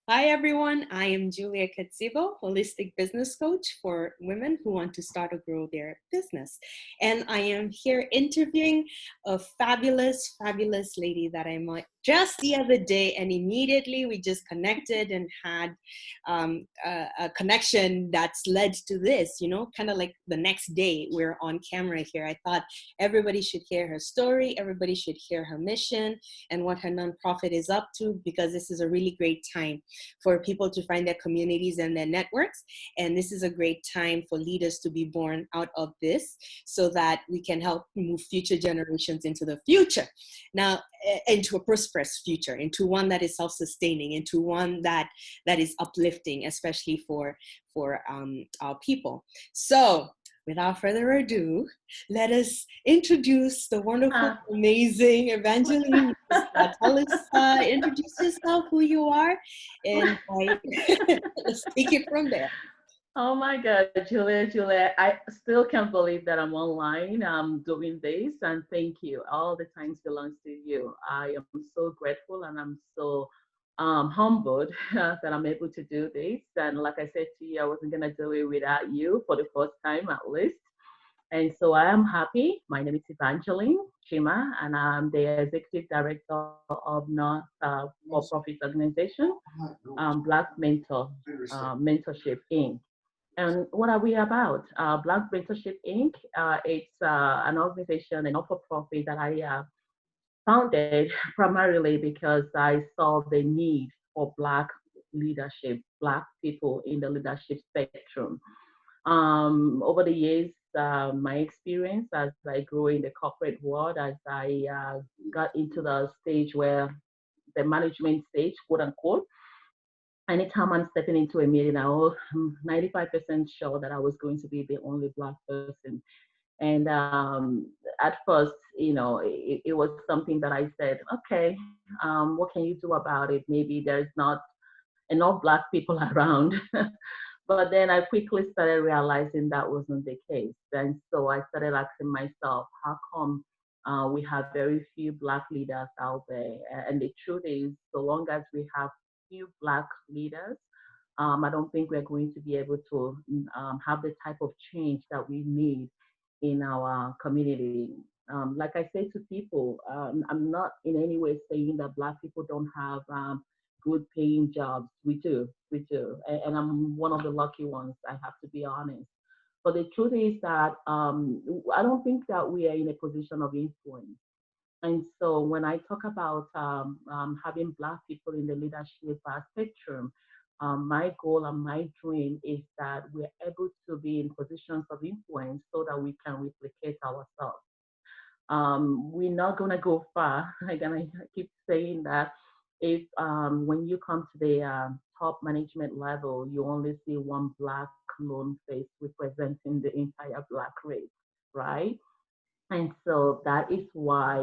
Hi everyone, I am Julia Katsivo, holistic business coach for women who want to start or grow their business. And I am here interviewing a fabulous, fabulous lady that I met just the other day, and immediately we just connected and had a connection that's led to this, kind of like the next day we're on camera here. I thought everybody should hear her story, everybody should hear her mission and what her nonprofit is up to, because this is a really great time for people to find their communities and their networks. And this is a great time for leaders to be born out of this so that we can help move future generations into the future. Now, into a prosperous future, into one that is self-sustaining, into one that is uplifting, especially for our people. So without further ado, let us introduce the wonderful, amazing Evangeline. Tell us, introduce yourself, who you are, and let's take it from there. Oh my God, Julia, I still can't believe that I'm online. I'm doing this, and thank you. All the thanks belongs to you. I am so grateful and I'm so humbled that I'm able to do this. And like I said to you, I wasn't gonna do it without you for the first time at least. And so I am happy. My name is Evangeline Chima, and I'm the executive director of North for-profit organization, Black Mentorship Inc. And what are we about? Black Mentorship Inc. It's an organization, a not-for-profit that I founded primarily because I saw the need for Black leadership, Black people in the leadership spectrum. Over the years, my experience as I grew in the corporate world, as I got into the stage where the management stage, quote unquote, anytime I'm stepping into a meeting, I'm 95% sure that I was going to be the only Black person. And at first, it was something that I said, okay, what can you do about it? Maybe there's not enough Black people around. But then I quickly started realizing that wasn't the case. And so I started asking myself, how come we have very few Black leaders out there? And the truth is, so long as we have few Black leaders, I don't think we're going to be able to have the type of change that we need in our community. Like I say to people, I'm not in any way saying that Black people don't have good paying jobs. We do. And I'm one of the lucky ones, I have to be honest. But the truth is that I don't think that we are in a position of influence. And so when I talk about having Black people in the leadership spectrum, my goal and my dream is that we're able to be in positions of influence so that we can replicate ourselves. We're not going to go far. I'm going to keep saying that if when you come to the top management level, you only see one Black lone face representing the entire Black race, right? And so that is why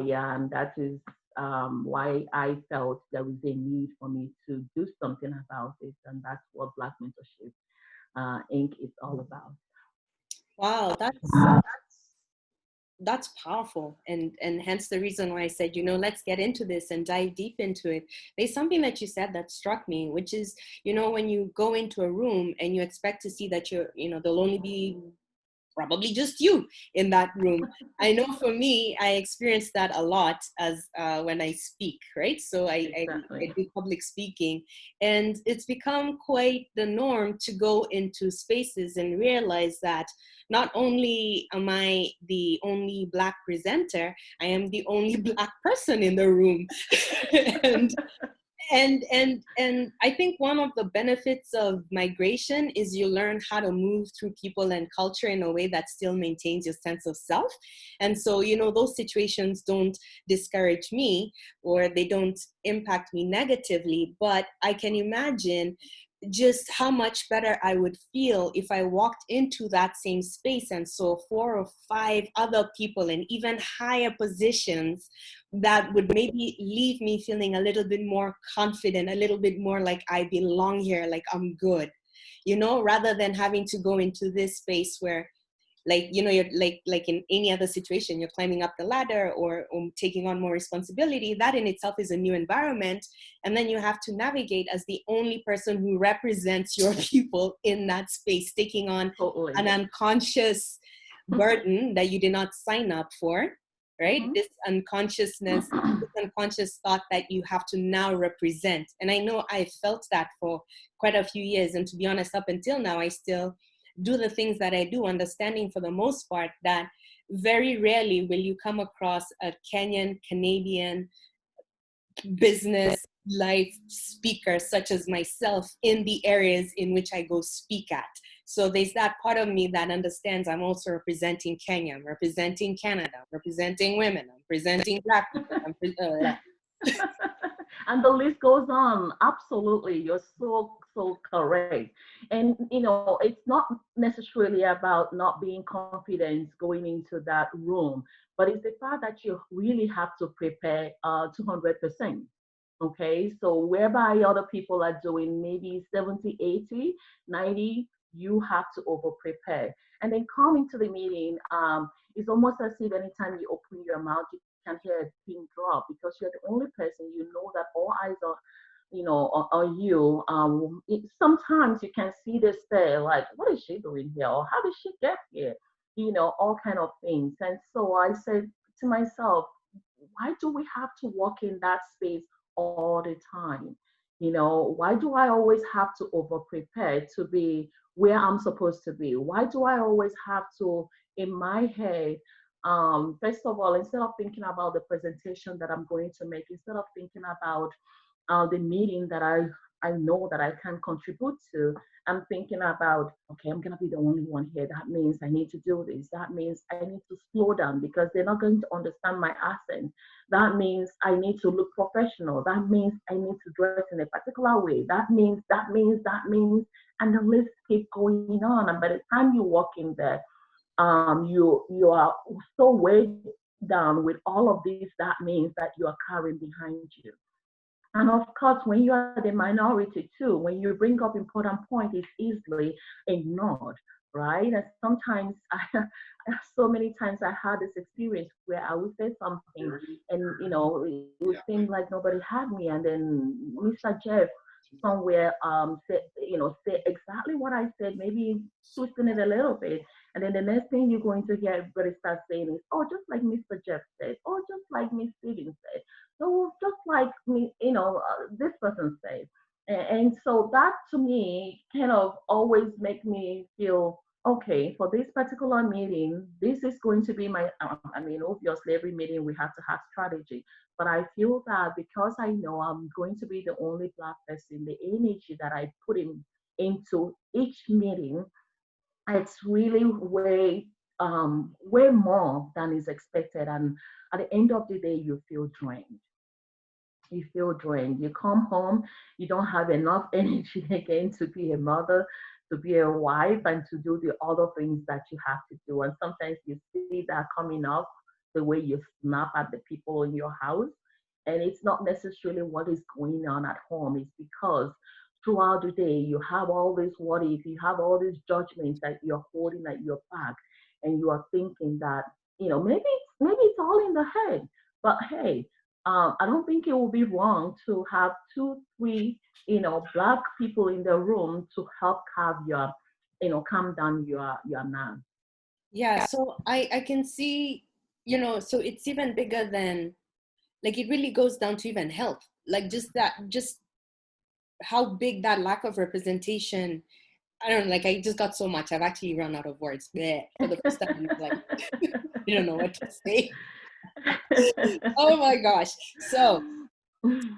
I felt there was a need for me to do something about it, and that's what Black Mentorship Inc. is all about. Wow, that's powerful, and hence the reason why I said, let's get into this and dive deep into it. There's something that you said that struck me, which is, when you go into a room and you expect to see that there'll only be probably just you in that room. I know for me, I experience that a lot as when I speak, right? So I Exactly. do public speaking, and it's become quite the norm to go into spaces and realize that not only am I the only Black presenter, I am the only Black person in the room. and and I think one of the benefits of migration is you learn how to move through people and culture in a way that still maintains your sense of self. And so, those situations don't discourage me, or they don't impact me negatively, but I can imagine just how much better I would feel if I walked into that same space and saw 4 or 5 other people in even higher positions that would maybe leave me feeling a little bit more confident, a little bit more like I belong here, like I'm good, rather than having to go into this space where like, you know, you're like in any other situation, you're climbing up the ladder or taking on more responsibility. That in itself is a new environment. And then you have to navigate as the only person who represents your people in that space, taking on Totally. an unconscious burden that you did not sign up for, right? Mhm. This unconsciousness, this unconscious thought that you have to now represent. And I know I felt that for quite a few years. And to be honest, up until now, I still do the things that I do, understanding for the most part that very rarely will you come across a Kenyan, Canadian business life speaker such as myself in the areas in which I go speak at. So there's that part of me that understands I'm also representing Kenya, I'm representing Canada, I'm representing women, I'm representing Black people. And the list goes on. Absolutely. You're so correct. And, it's not necessarily about not being confident going into that room, but it's the fact that you really have to prepare 200%. Okay. So whereby other people are doing maybe 70, 80, 90, you have to over prepare. And then coming to the meeting, it's almost as if anytime you open your mouth, you can hear a pin drop because you're the only person, you know, that all eyes are, on you. Sometimes you can see this there, like, what is she doing here? Or how did she get here? All kind of things. And so I said to myself, why do we have to walk in that space all the time? Why do I always have to over prepare to be where I'm supposed to be? Why do I always have to, in my head, first of all, instead of thinking about the presentation that I'm going to make, instead of thinking about the meeting that I know that I can contribute to, I'm thinking about, okay, I'm going to be the only one here. That means I need to do this. That means I need to slow down because they're not going to understand my accent. That means I need to look professional. That means I need to dress in a particular way. That means, and the list keeps going on. And by the time you walk in there, you are so weighed down with all of these that means that you are carrying behind you. And of course, when you are the minority too, when you bring up important point, it's easily ignored, right? And sometimes, so many times I had this experience where I would say something, and it would seem like nobody had me, and then Mr. Jeff somewhere say exactly what I said, maybe twisting it a little bit, and then the next thing you're going to hear everybody start saying is, oh, just like Mr. Jeff said, or just like Miss Stevens said. So just like me, this person said. And so that to me kind of always make me feel, okay, for this particular meeting, this is going to be my, obviously every meeting we have to have strategy. But I feel that because I know I'm going to be the only Black person, the energy that I put into each meeting, it's really way more than is expected. And at the end of the day, you feel drained. You come home, you don't have enough energy again to be a mother, to be a wife, and to do the other things that you have to do. And sometimes you see that coming up the way you snap at the people in your house. And it's not necessarily what is going on at home, it's because throughout the day you have all this what if, you have all these judgments that you're holding at your back, and you are thinking that, maybe it's all in the head. But hey, I don't think it would be wrong to have two, three, Black people in the room to help calm down your man. Yeah, so I can see, so it's even bigger than, like, it really goes down to even health, like just how big that lack of representation. I don't know, like, I just got so much, I've actually run out of words. Bleh, for the first time in my life. I don't know what to say. Oh my gosh. So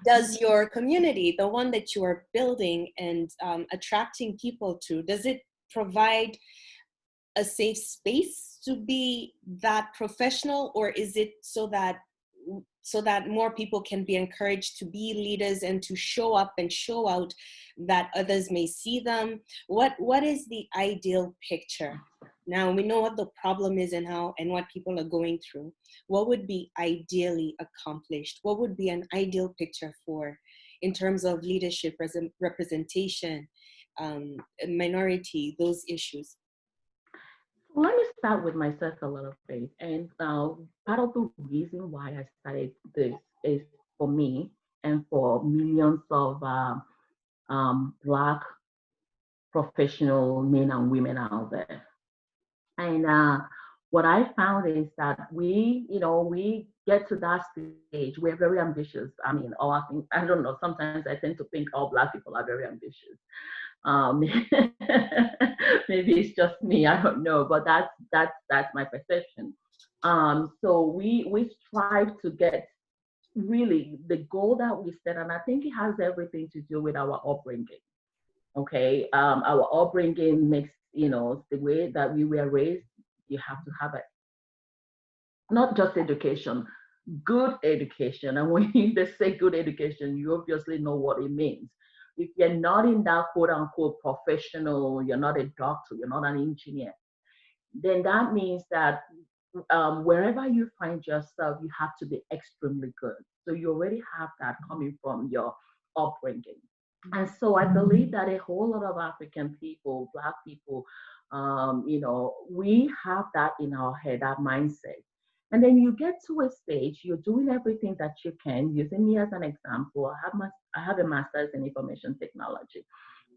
does your community, the one that you are building and attracting people to, does it provide a safe space to be that professional, or is it so that more people can be encouraged to be leaders and to show up and show out, that others may see them? What is the ideal picture? Now we know what the problem is and what people are going through. What would be ideally accomplished? What would be an ideal picture for, in terms of leadership, representation, minority, those issues? Let me start with myself a little bit. And part of the reason why I started this is for me and for millions of Black professional men and women out there. And what I found is that we get to that stage. We're very ambitious. I mean, I don't know. Sometimes I tend to think all Black people are very ambitious. Um, maybe it's just me. I don't know, but that's my perception. So we strive to get really the goal that we set, and I think it has everything to do with our upbringing. Okay, our upbringing makes the way that we were raised. You have to have a not just education, good education. And when they say good education, you obviously know what it means. If you're not in that quote unquote professional, you're not a doctor, you're not an engineer, then that means that wherever you find yourself, you have to be extremely good. So you already have that coming from your upbringing. And so I believe that a whole lot of African people, Black people, we have that in our head, that mindset. And then you get to a stage, you're doing everything that you can. Using me as an example, I have a master's in information technology.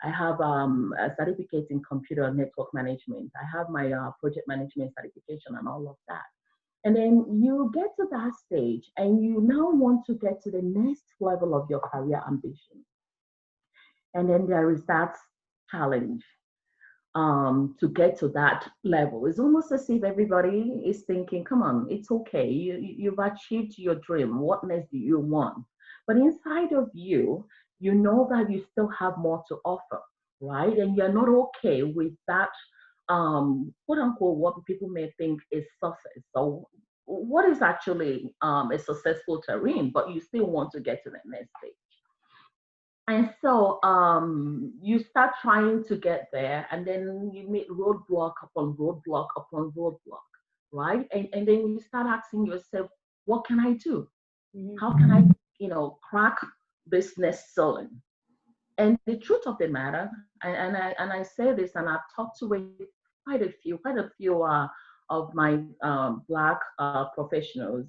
I have a certificate in computer network management. I have my project management certification and all of that. And then you get to that stage and you now want to get to the next level of your career ambition. And then there is that challenge to get to that level. It's almost as if everybody is thinking, come on, it's okay. You've achieved your dream. What next do you want? But inside of you, you know that you still have more to offer, right? And you're not okay with that, quote unquote, what people may think is success. So what is actually a successful terrain, but you still want to get to the next stage. And so you start trying to get there, and then you meet roadblock upon roadblock upon roadblock, right? And then you start asking yourself, what can I do? Mm-hmm. How can I, crack business selling? And the truth of the matter, and I say this, and I've talked to quite a few of my Black professionals,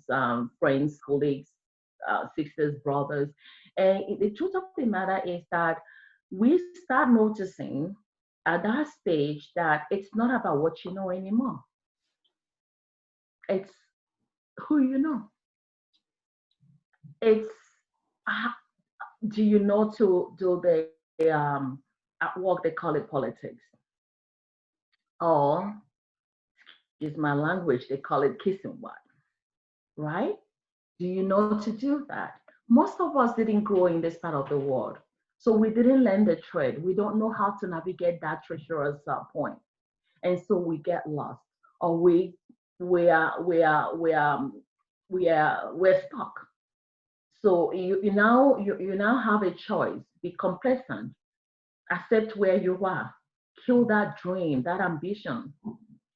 friends, colleagues, sisters, brothers. And the truth of the matter is that we start noticing at that stage that it's not about what you know anymore. It's who you know. It's uh, do you know to do the at work they call it politics, or is my language they call it kissing what, right? Do you know to do that? Most of us didn't grow in this part of the world. So we didn't learn the trade. We don't know how to navigate that treacherous point. And so we get lost. Or we're stuck. So you now have a choice. Be complacent. Accept where you are. Kill that dream, that ambition.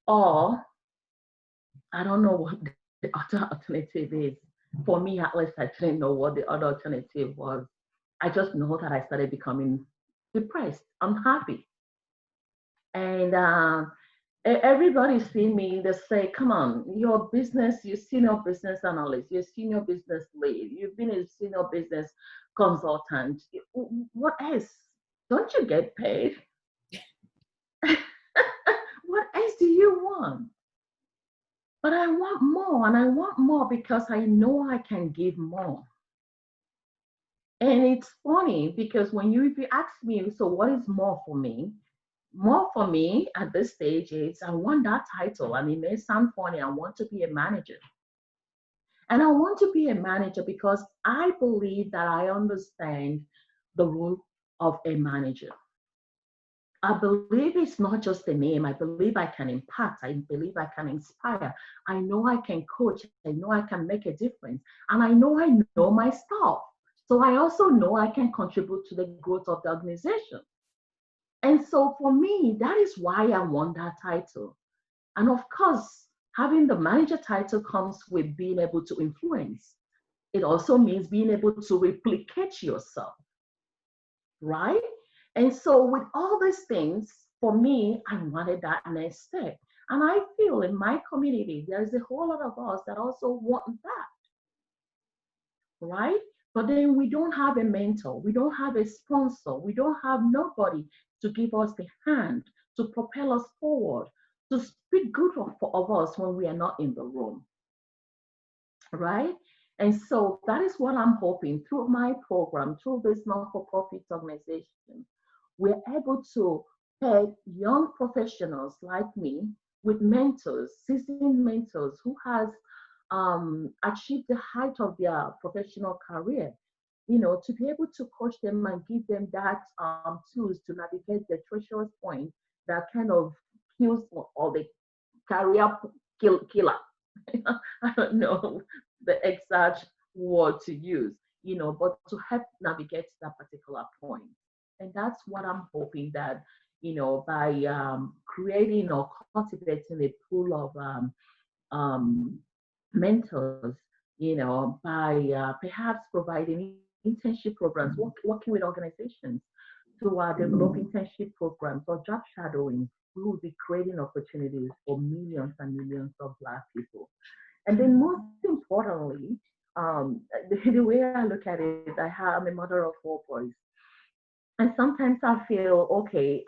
Or I don't know what the other alternative is. For me, at least, I didn't know what the other alternative was. I just know that I started becoming depressed, unhappy. And everybody see me, they say, come on, you're senior business analyst, you're senior business lead, you've been a senior business consultant. What else? Don't you get paid? What else do you want? But I want more, and I want more because I know I can give more. And it's funny because if you ask me, so what is more for me? More for me at this stage is I want that title. And it may sound funny, I want to be a manager. And I want to be a manager because I believe that I understand the role of a manager. I believe it's not just a name. I believe I can impact. I believe I can inspire. I know I can coach. I know I can make a difference. And I know my stuff. So I also know I can contribute to the growth of the organization. And so for me, that is why I want that title. And of course, having the manager title comes with being able to influence. It also means being able to replicate yourself, right? And so with all these things, for me, I wanted that next step. And I feel in my community, there's a whole lot of us that also want that, right? But then we don't have a mentor, we don't have a sponsor, we don't have nobody to give us the hand, to propel us forward, to speak good of us when we are not in the room, right? And so that is what I'm hoping through my program, through this not-for-profit organization, we're able to pair young professionals like me with mentors, seasoned mentors who has achieved the height of their professional career, to be able to coach them and give them that tools to navigate the treacherous point that kind of kills or the career killer. I don't know the exact word to use, but to help navigate that particular point. And that's what I'm hoping that, by creating or cultivating a pool of um, mentors, by perhaps providing internship programs, working with organizations to develop internship programs or job shadowing, we will be creating opportunities for millions and millions of Black people. And then most importantly, the way I look at it, I'm a mother of 4 boys. And sometimes I feel, okay,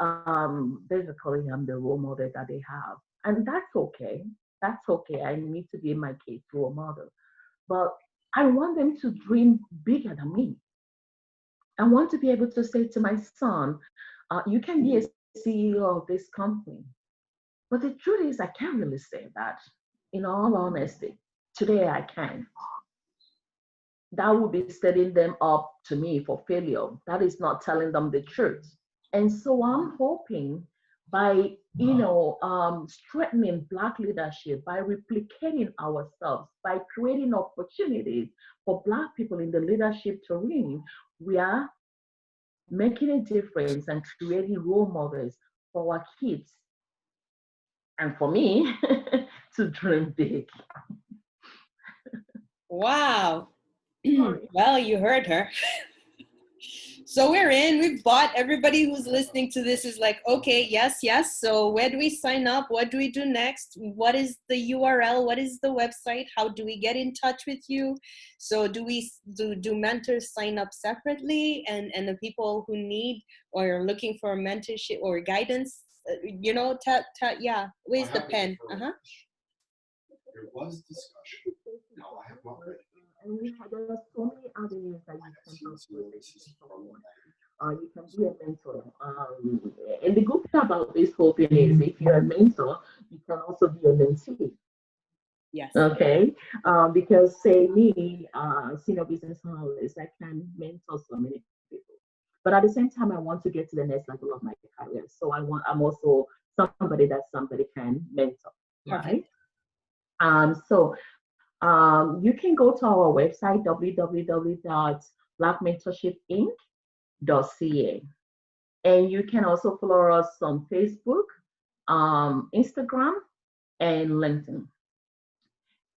basically I'm the role model that they have. And that's okay. That's okay. I need to be my kids' role model. But I want them to dream bigger than me. I want to be able to say to my son, you can be a CEO of this company. But the truth is, I can't really say that. In all honesty, today I can. That would be setting them up to me for failure. That is not telling them the truth. And so I'm hoping by, strengthening Black leadership, by replicating ourselves, by creating opportunities for Black people in the leadership terrain, we are making a difference and creating role models for our kids and for me to dream big. Wow. Well, you heard her. So we're in, we've bought. Everybody who's listening to this is like, okay, yes, yes. So where do we sign up? What do we do next? What is the URL? What is the website? How do we get in touch with you? So do mentors sign up separately, and the people who need or are looking for mentorship or guidance, yeah, where's the pen? There was discussion. No, I have not read it. And there are so many avenues that you can pursue someone. You can be a mentor. And the good thing about this whole thing is if you're a mentor, you can also be a mentee. Yes. Okay. Because say me, senior business analyst, I can mentor so many people. But at the same time, I want to get to the next level of my career. So I'm also somebody that somebody can mentor. Right. So you can go to our website, www.blackmentorshipinc.ca. And you can also follow us on Facebook, Instagram, and LinkedIn.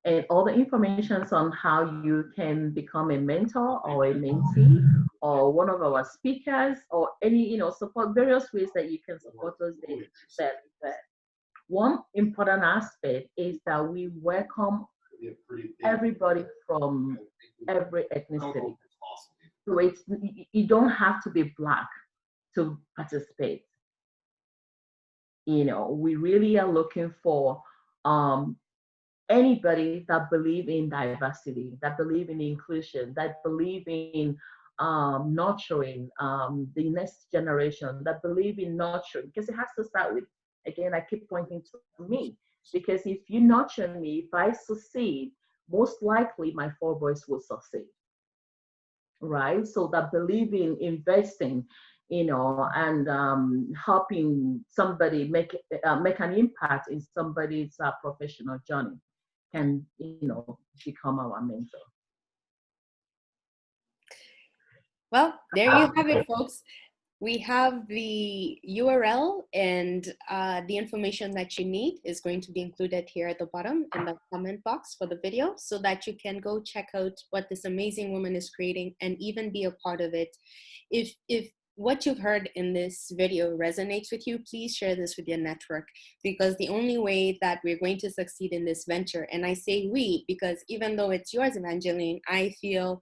And all the information on how you can become a mentor or a mentee or one of our speakers or any, support, various ways that you can support us. That one important aspect is that we welcome everybody from every ethnicity. So you don't have to be Black to participate. We really are looking for anybody that believe in diversity, that believe in inclusion, that believe in nurturing the next generation, that believe in nurturing, because it has to start with, again, I keep pointing to me, because if you nurture me, if I succeed, most likely my 4 boys will succeed, right? So that believe in investing, and helping somebody make an impact in somebody's professional journey can, become our mentor. Well, there you have it, folks. We have the URL, and the information that you need is going to be included here at the bottom in the comment box for the video, so that you can go check out what this amazing woman is creating and even be a part of it. If what you've heard in this video resonates with you, please share this with your network, because the only way that we're going to succeed in this venture, and I say we, because even though it's yours, Evangeline, I feel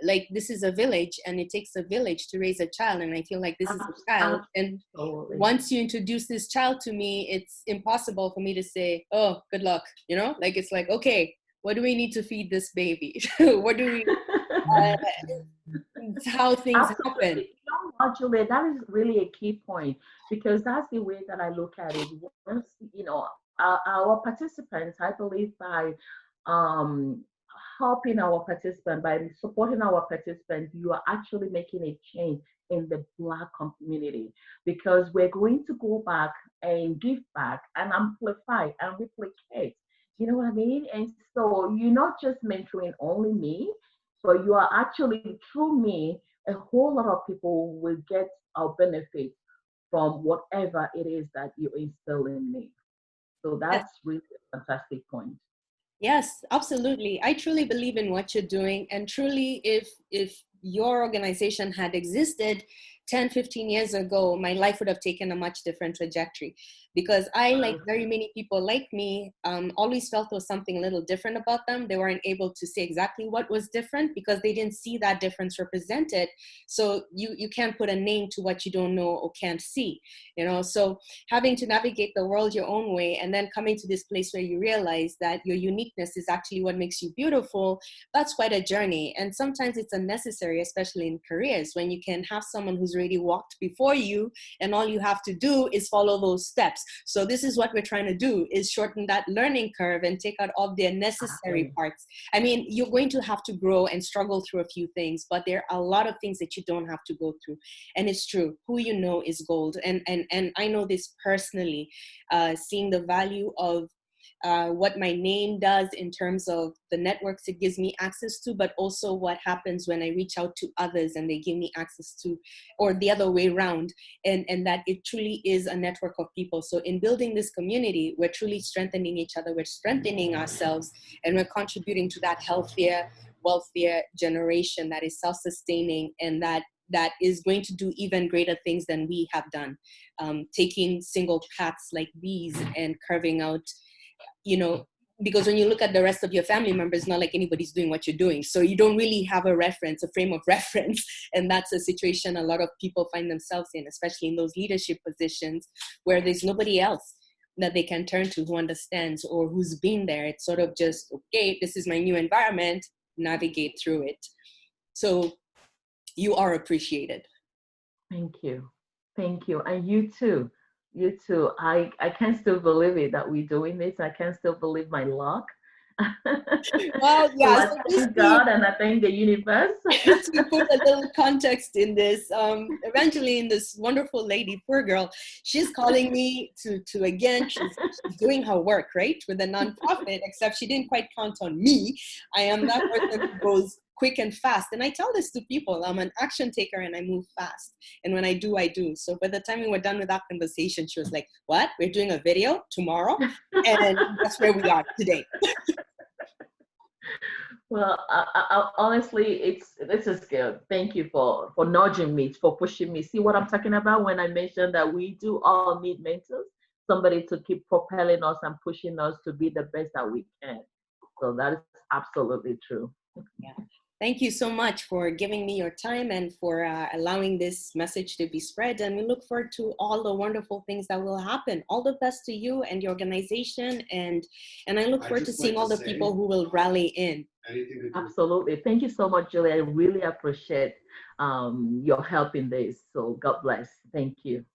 like this is a village, and it takes a village to raise a child, and I feel like this is a child. And Absolutely. once you introduce this child to me, it's impossible for me to say, oh, good luck, you know, like it's like, okay, what do we need to feed this baby? What do we it's how things happen. Absolutely. You know what, Julia, that is really a key point, because that's the way that I look at it. Once, our participants, I believe by um, helping our participant, by supporting our participants, you are actually making a change in the Black community, because we're going to go back and give back and amplify and replicate. You know what I mean? And so you're not just mentoring only me, but you are actually, through me, a whole lot of people will get our benefit from whatever it is that you instill in me. So Yes. that's really a fantastic point. Yes, absolutely. I truly believe in what you're doing. And truly, if your organization had existed 10, 15 years ago, my life would have taken a much different trajectory. Because I, like very many people like me, always felt there was something a little different about them. They weren't able to say exactly what was different because they didn't see that difference represented. So you can't put a name to what you don't know or can't see, you know? So having to navigate the world your own way, and then coming to this place where you realize that your uniqueness is actually what makes you beautiful, that's quite a journey. And sometimes it's unnecessary, especially in careers, when you can have someone who's already walked before you, and all you have to do is follow those steps. So this is what we're trying to do, is shorten that learning curve and take out all the unnecessary parts. I mean, you're going to have to grow and struggle through a few things, but there are a lot of things that you don't have to go through. And it's true, who you know is gold. And I know this personally, seeing the value of what my name does in terms of the networks it gives me access to, but also what happens when I reach out to others and they give me access to, or the other way around, and that it truly is a network of people. So in building this community, we're truly strengthening each other, we're strengthening ourselves, and we're contributing to that healthier, wealthier generation that is self-sustaining, and that is going to do even greater things than we have done. Taking single paths like these and carving out, you know, because when you look at the rest of your family members, it's not like anybody's doing what you're doing. So you don't really have a reference, a frame of reference. And that's a situation a lot of people find themselves in, especially in those leadership positions where there's nobody else that they can turn to who understands or who's been there. It's sort of just, okay, this is my new environment, navigate through it. So you are appreciated. Thank you. Thank you. And you too. You too. I can't still believe it that we're doing this. I can't still believe my luck. Well, So yeah. I So thank God and I thank the universe. to put a little context in this, Evangeline, this wonderful lady, poor girl, she's calling me to again, she's doing her work, right, with a nonprofit, except she didn't quite count on me. I am that person who goes quick and fast. And I tell this to people, I'm an action taker and I move fast. And when I do, I do. So by the time we were done with that conversation, she was like, what? We're doing a video tomorrow? And that's where we are today. Well, honestly, this is good. Thank you for nudging me, for pushing me. See what I'm talking about when I mentioned that we do all need mentors, somebody to keep propelling us and pushing us to be the best that we can. So that is absolutely true. Yeah. Thank you so much for giving me your time and for allowing this message to be spread. And we look forward to all the wonderful things that will happen. All the best to you and your organization. And I look forward to seeing all the people who will rally in. Absolutely. Thank you so much, Julie. I really appreciate your help in this. So God bless. Thank you.